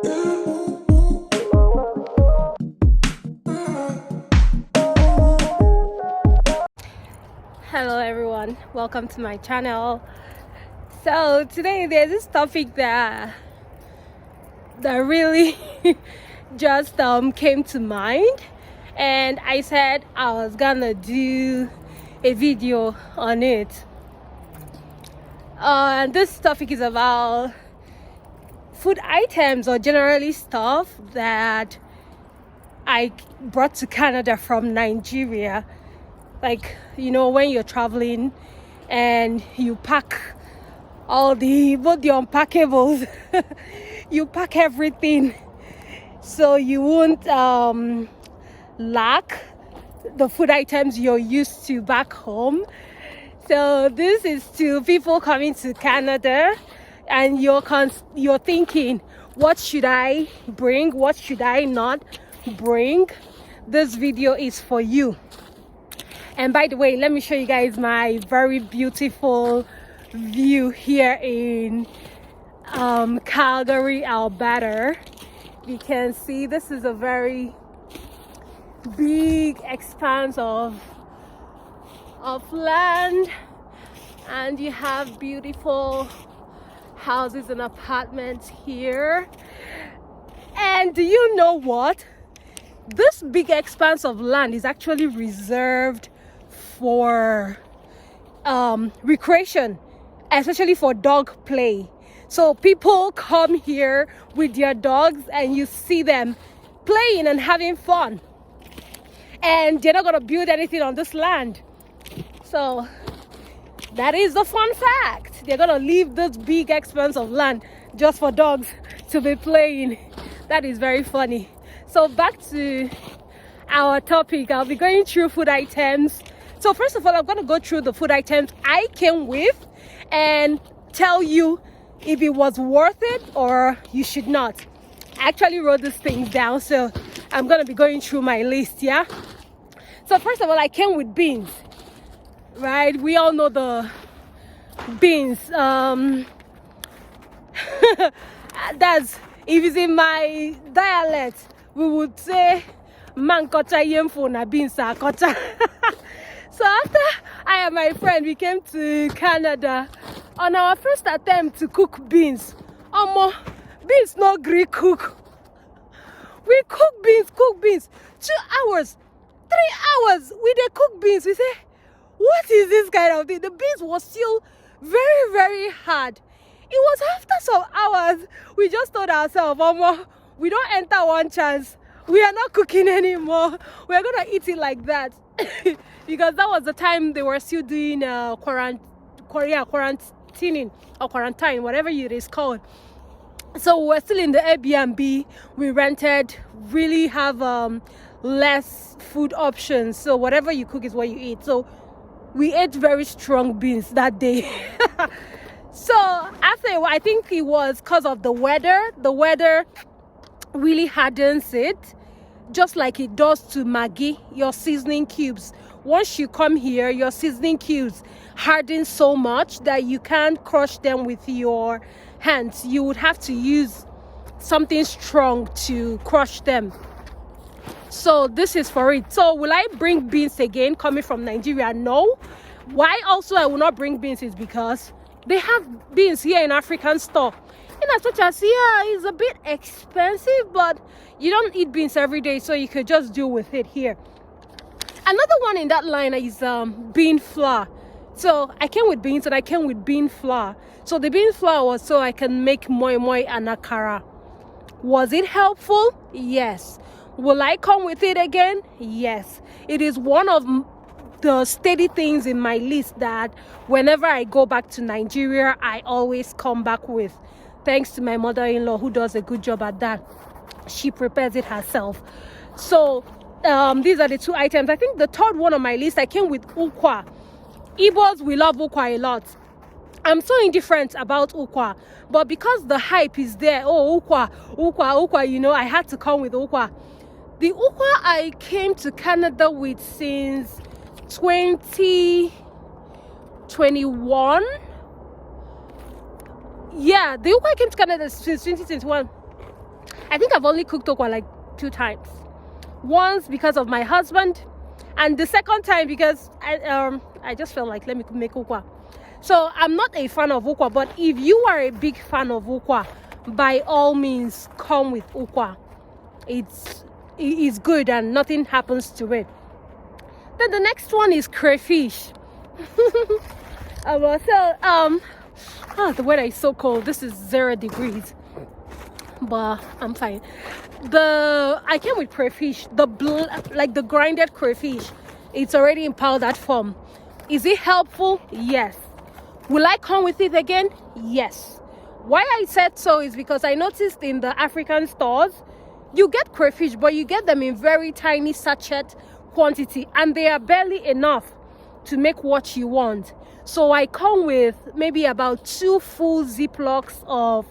Hello everyone, welcome to my channel. So today there's this topic that really just came to mind, and I said I was gonna do a video on it. And this topic is about food items, or generally stuff that I brought to Canada from Nigeria. Like, you know, when you're traveling and you pack both the unpackables, you pack everything so you won't lack the food items you're used to back home. So this is to people coming to Canada and you're thinking, what should I bring? What should I not bring? This video is for you. And by the way, let me show you guys my very beautiful view here in Calgary, Alberta. You can see this is a very big expanse of land, and you have beautiful houses and apartments here. And do you know what? This big expanse of land is actually reserved for recreation, especially for dog play. So people come here with their dogs and you see them playing and having fun, and they're not going to build anything on this land. So that is the fun fact. They're going to leave this big expanse of land just for dogs to be playing. That is very funny. So back to our topic. I'll be going through food items. So first of all, I'm going to go through the food items I came with and tell you if it was worth it or you should not. I actually wrote these things down, so I'm going to be going through my list, yeah? So first of all, I came with beans, right? We all know the beans. That's, if it's in my dialect, we would say, man kocha yemfo na beans are kocha. So after I and my friend, we came to Canada on our first attempt to cook beans. Beans no Greek cook. We cook beans, 2 hours, 3 hours. We dey cook beans. We say, what is this kind of thing? The beans was still very, very hard. It was after some hours, we just told ourselves, we don't enter one chance. We are not cooking anymore. We are gonna eat it like that. Because that was the time they were still doing quarantining or quarantine, whatever it is called. So we're still in the Airbnb we rented. Really have less food options, so whatever you cook is what you eat. So we ate very strong beans that day. So after a while, I think it was because of the weather really hardens it, just like it does to Maggi, your seasoning cubes. Once you come here, your seasoning cubes harden so much that you can't crush them with your hands. You would have to use something strong to crush them. So this is for it. So will I bring beans again coming from Nigeria? No. Why also I will not bring beans is because they have beans here in African store. In as much as, yeah, it's a bit expensive, but you don't eat beans every day, so you could just deal with it here. Another one in that line is bean flour. So I came with beans and I came with bean flour. So the bean flour was so I can make moi moi and akara. Was it helpful? Yes. Will I come with it again? Yes. It is one of the steady things in my list that whenever I go back to Nigeria, I always come back with. Thanks to my mother-in-law, who does a good job at that. She prepares it herself. So these are the two items. I think the third one on my list, I came with ukwa. Igbos, we love ukwa a lot. I'm so indifferent about ukwa, but because the hype is there, oh, ukwa, you know, I had to come with ukwa. The ukwa I came to Canada with since 2021. Yeah, the ukwa I came to Canada since 2021. I think I've only cooked okwa like 2 times. Once because of my husband, and the second time because I just felt like, let me make okwa. So I'm not a fan of okwa, but if you are a big fan of okwa, by all means come with okwa. It's good and nothing happens to it. Then the next one is crayfish. The weather is so cold. This is 0 degrees, but I'm fine. I came with crayfish, like the grinded crayfish. It's already in powdered form. Is it helpful? Yes. Will I come with it again? Yes. Why I said so is because I noticed in the African stores, you get crayfish, but you get them in very tiny sachet quantity, and they are barely enough to make what you want. So I come with maybe about 2 full Ziplocs of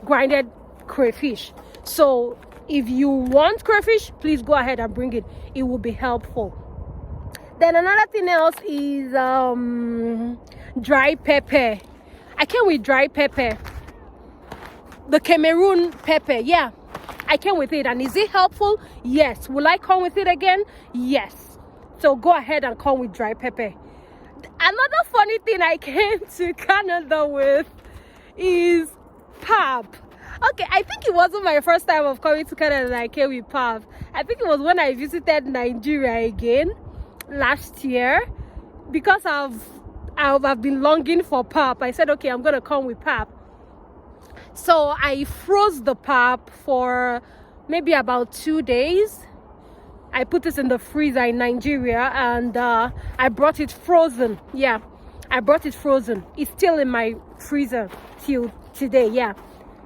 grinded crayfish. So if you want crayfish, please go ahead and bring it. It will be helpful. Then another thing else is dry pepper. I came with dry pepper, the Cameroon pepper. Yeah, I came with it. And is it helpful? Yes. Will I come with it again? Yes. So go ahead and come with dry pepper. Another funny thing I came to Canada with is pap. Okay, I think it wasn't my first time of coming to Canada that I came with pap. I think it was when I visited Nigeria again last year, because I've been longing for pap. I said, okay, I'm gonna come with pap. So I froze the pap for maybe about 2 days. I put this in the freezer in Nigeria, and I brought it frozen. Yeah, I brought it frozen. It's still in my freezer till today. Yeah.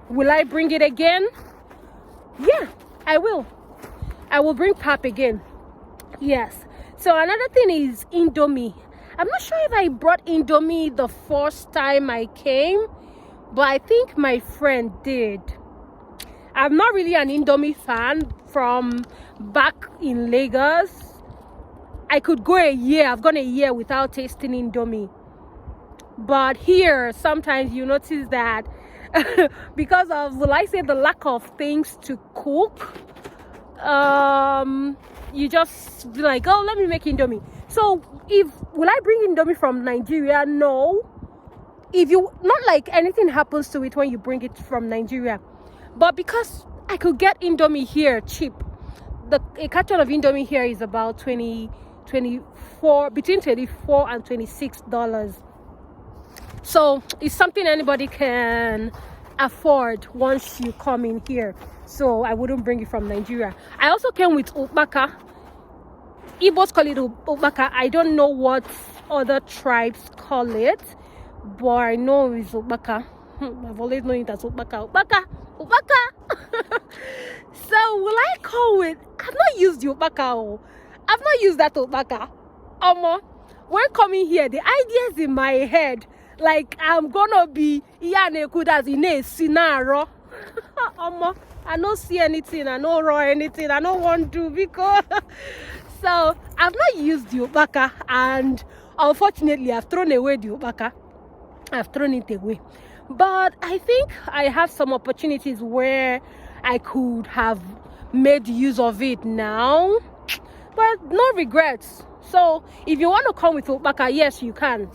Will I bring it again? Yeah, I will. I will bring pap again. Yes. So another thing is Indomie. I'm not sure if I brought Indomie the first time I came, but I think my friend did. I'm not really an Indomie fan from back in Lagos. I could go a year. I've gone a year without tasting Indomie. But here, sometimes you notice that because of, will I say, the lack of things to cook, you just be like, oh, let me make Indomie. So will I bring Indomie from Nigeria? No. If you, not like anything happens to it when you bring it from Nigeria, but because I could get Indomie here cheap. A carton of Indomie here is about between $24 and $26. So it's something anybody can afford once you come in here. So I wouldn't bring it from Nigeria. I also came with ukpaka. Igbos call it ukpaka. I don't know what other tribes call it, but I know it's ukpaka. I've always known it as ukpaka. Ukpaka. So will I come with, I've not used the ukpaka. I've not used that ukpaka. When coming here, the ideas in my head, like I'm gonna be Iyanekudas in a scenario. I don't see anything, I don't raw anything, I don't want to, because so I've not used the ukpaka, and unfortunately I've thrown away the ukpaka. I've thrown it away. But I think I have some opportunities where I could have made use of it now, but no regrets. So if you want to come with ukpaka, yes, you can.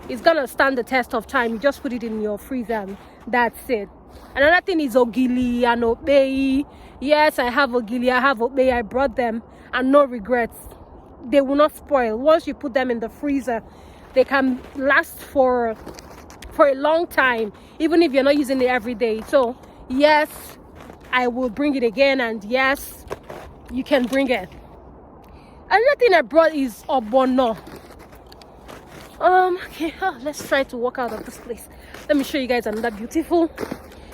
It's gonna stand the test of time. You just put it in your freezer and that's it. Another thing is ogili and okpei. Yes, I have ogili, I have okpei. I brought them, and no regrets. They will not spoil. Once you put them in the freezer, they can last for a long time, even if you're not using it every day. So yes, I will bring it again, and yes, you can bring it. Another thing I brought is ogbono. Okay, let's try to walk out of this place. Let me show you guys another beautiful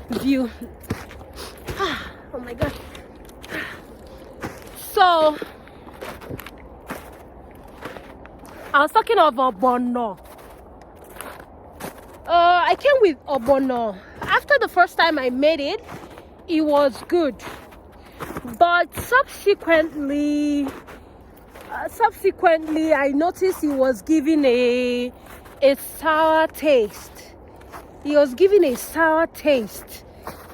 view. Oh my god. So I was talking of ogbono. I came with ogbono. After the first time I made it, it was good, but subsequently I noticed it was giving a sour taste. It was giving a sour taste.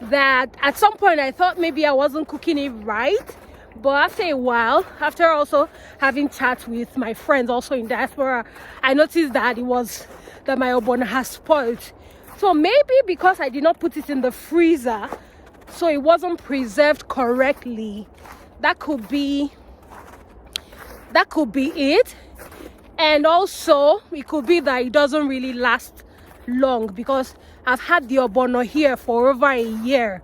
that at some point I thought maybe I wasn't cooking it right. But after a while, after also having chats with my friends also in diaspora, I noticed that my ogbono has spoiled. So maybe because I did not put it in the freezer, so it wasn't preserved correctly. That could be it. And also it could be that it doesn't really last long, because I've had the ogbono here for over a year,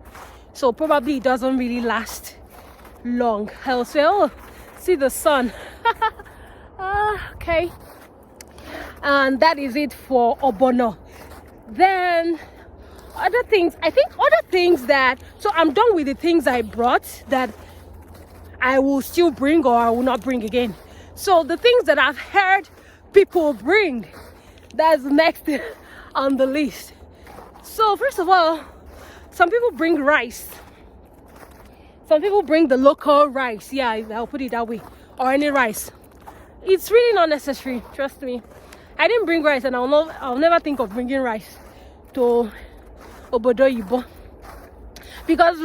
so probably it doesn't really last long. I'll say, oh, see the sun. Okay, and that is it for ogbono. Then other things that, so I'm done with the things I brought that I will still bring or I will not bring again. So the things that I've heard people bring, that's next on the list. So first of all, some people bring rice. Some people bring the local rice. Yeah, I'll put it that way. Or any rice. It's really not necessary, trust me. I didn't bring rice, and I'll never think of bringing rice to Obodo Yibo. Because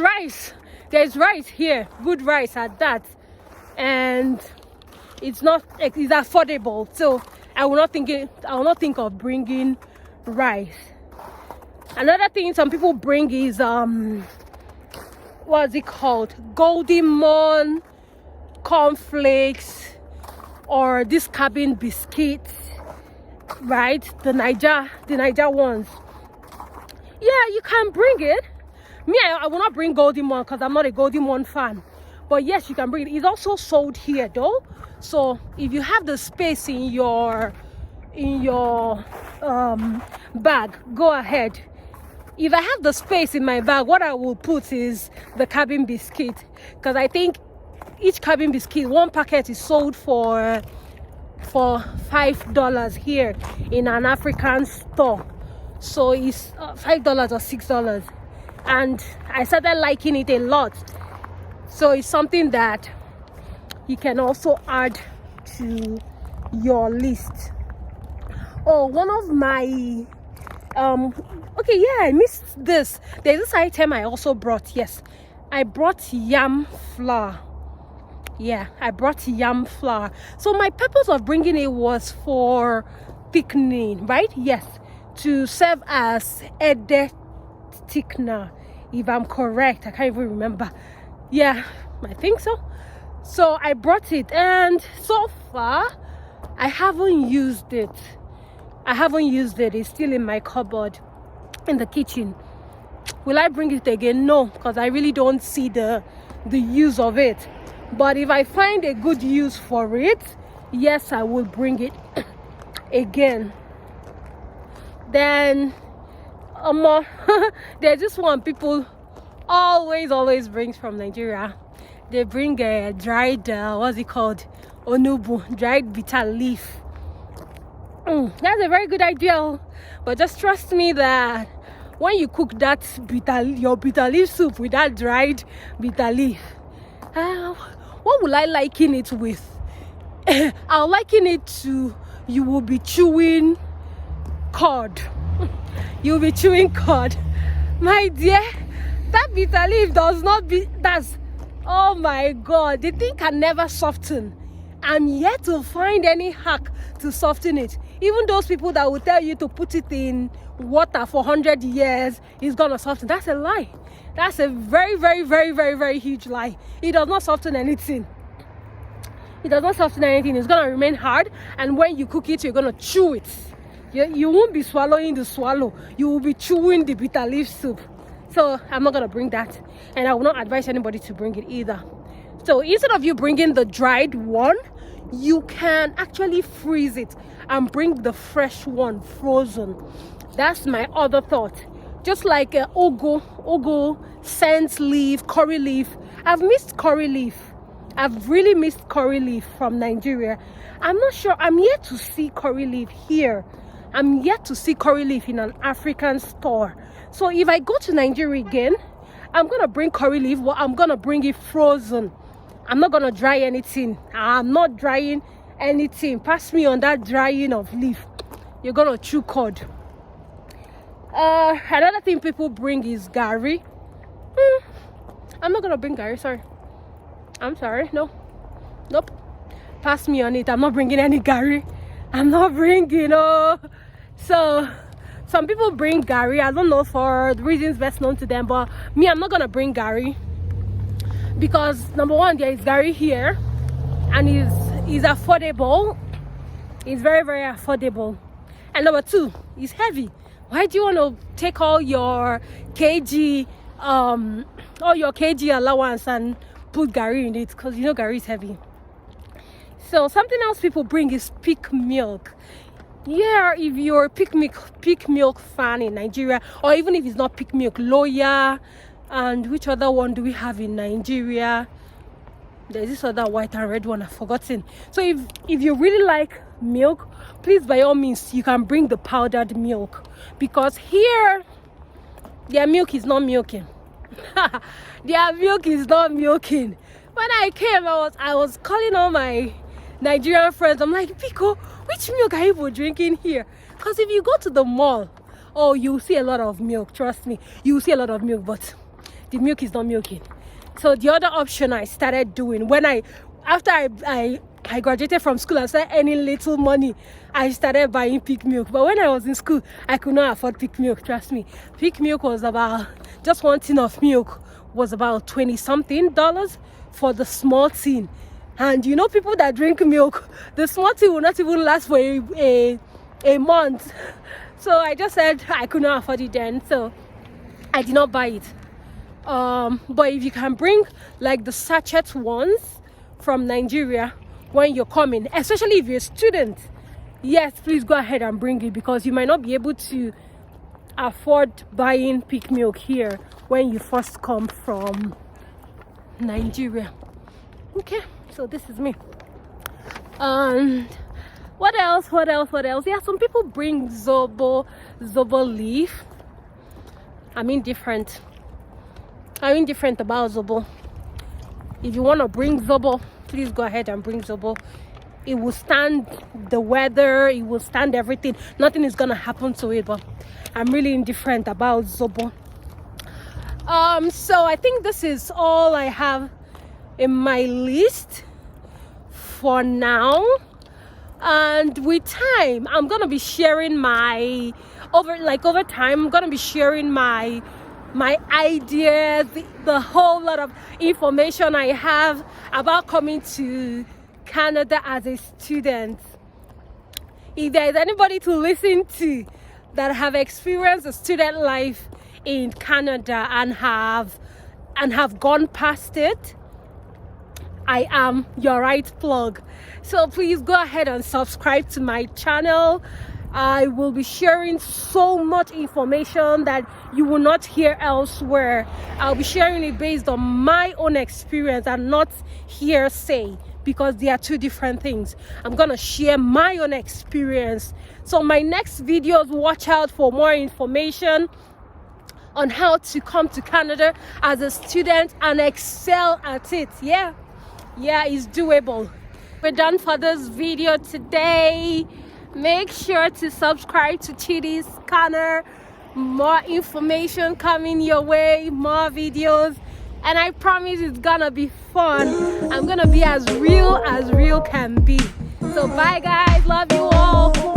there's rice here, good rice at that. And it's affordable. So I will not think of bringing rice. Another thing some people bring is what's it called, Golden Morn cornflakes, or this cabin biscuits, right? The Niger ones. Yeah, you can bring it. Me, I will not bring Golden Morn because I'm not a Golden Morn fan. But yes, you can bring it. It's also sold here though. So if you have the space in your bag, go ahead. If I have the space in my bag, what I will put is the cabin biscuit, because I think each cabin biscuit, one packet is sold for $5 here in an African store. So it's $5 or $6, and I started liking it a lot. So it's something that you can also add to your list. Oh, one of my okay, yeah, I missed this. There's this item I also brought. Yes, I brought yam flour. Yeah, I brought yam flour. So my purpose of bringing it was for thickening, right? Yes, to serve as Ede thickener, if I'm correct. I can't even remember. Yeah, I think so. So I brought it, and so far I haven't used it. It's still in my cupboard in the kitchen. Will I bring it again? No, because I really don't see the use of it. But if I find a good use for it, yes, I will bring it again. Then there's this one people always brings from Nigeria. They bring a dried what's it called, onubu, dried bitter leaf. That's a very good idea, but just trust me that when you cook that your bitter leaf soup with that dried bitter leaf, what will I liken it with? I'll liken it to, you will be chewing cod. You'll be chewing cod, my dear. That bitter leaf oh my god, the thing can never soften. I'm yet to find any hack to soften it. Even those people that will tell you to put it in water for 100 years, it's gonna soften. That's a lie. That's a very, very, very, very, very huge lie. It does not soften anything. It does not soften anything. It's gonna remain hard, and when you cook it, you're gonna chew it. You won't be swallowing the swallow. You will be chewing the bitter leaf soup. So I'm not gonna bring that, and I will not advise anybody to bring it either. So instead of you bringing the dried one, you can actually freeze it and bring the fresh one frozen. That's my other thought. Just like ugu, scent leaf, curry leaf. I've missed curry leaf. I've really missed curry leaf from Nigeria. I'm not sure. I'm yet to see curry leaf here. I'm yet to see curry leaf in an African store. So if I go to Nigeria again, I'm gonna bring curry leaf, but I'm gonna bring it frozen. I'm not gonna dry anything. I'm not drying anything. Pass me on that drying of leaf. You're gonna chew cod. Another thing people bring is gari. I'm not gonna bring Gary, sorry. I'm sorry, no. Nope. Pass me on it. I'm not bringing any Gary. I'm not bringing, oh. So, some people bring Gary. I don't know for the reasons best known to them, but me, I'm not gonna bring Gary. Because number one, there is Gary here. And he's affordable. It's very, very affordable. And number two, it's heavy. Why do you want to take all your kg allowance and put Gary in it? Because you know Gary is heavy. So something else people bring is peak milk. Yeah, if you're a peak milk fan in Nigeria, or even if it's not peak milk, Loya, and which other one do we have in Nigeria? There's this other white and red one I've forgotten. So if you really like milk, please by all means you can bring the powdered milk, because here their milk is not milking. Their milk is not milking. When I came, I was calling all my Nigerian friends. I'm like, Pico, which milk are you drinking here? Because if you go to the mall, oh, you'll see a lot of milk. Trust me, you'll see a lot of milk, but the milk is not milking. So the other option I started doing after I graduated from school and started earning little money, I started buying peak milk. But when I was in school, I could not afford peak milk. Trust me, peak milk was about, just one tin of milk was about $20 something for the small tin. And you know, people that drink milk, the small tin will not even last for a month. So I just said I could not afford it then, so I did not buy it. But if you can bring like the sachet ones from Nigeria when you're coming, especially if you're a student, yes, please go ahead and bring it, because you might not be able to afford buying peak milk here when you first come from Nigeria. Okay, so this is me. And what else? Yeah, some people bring zobo leaf. I'm indifferent about zobo. If you want to bring zobo, please go ahead and bring zobo. It will stand the weather, it will stand everything. Nothing is gonna happen to it, but I'm really indifferent about zobo. So I think this is all I have in my list for now. And with time, I'm gonna be sharing over time, I'm gonna be sharing my ideas, the whole lot of information I have about coming to Canada as a student. If there is anybody to listen to that have experienced a student life in Canada and have gone past it, I am your right plug. So please go ahead and subscribe to my channel. I will be sharing so much information that you will not hear elsewhere. I'll be sharing it based on my own experience and not hearsay, because they are two different things. I'm gonna share my own experience. So my next videos, watch out for more information on how to come to Canada as a student and excel at it. Yeah, it's doable. We're done for this video today. Make sure to subscribe to Chidi's Corner. More information coming your way, more videos, and I promise it's gonna be fun. I'm gonna be as real can be. So bye guys, love you all.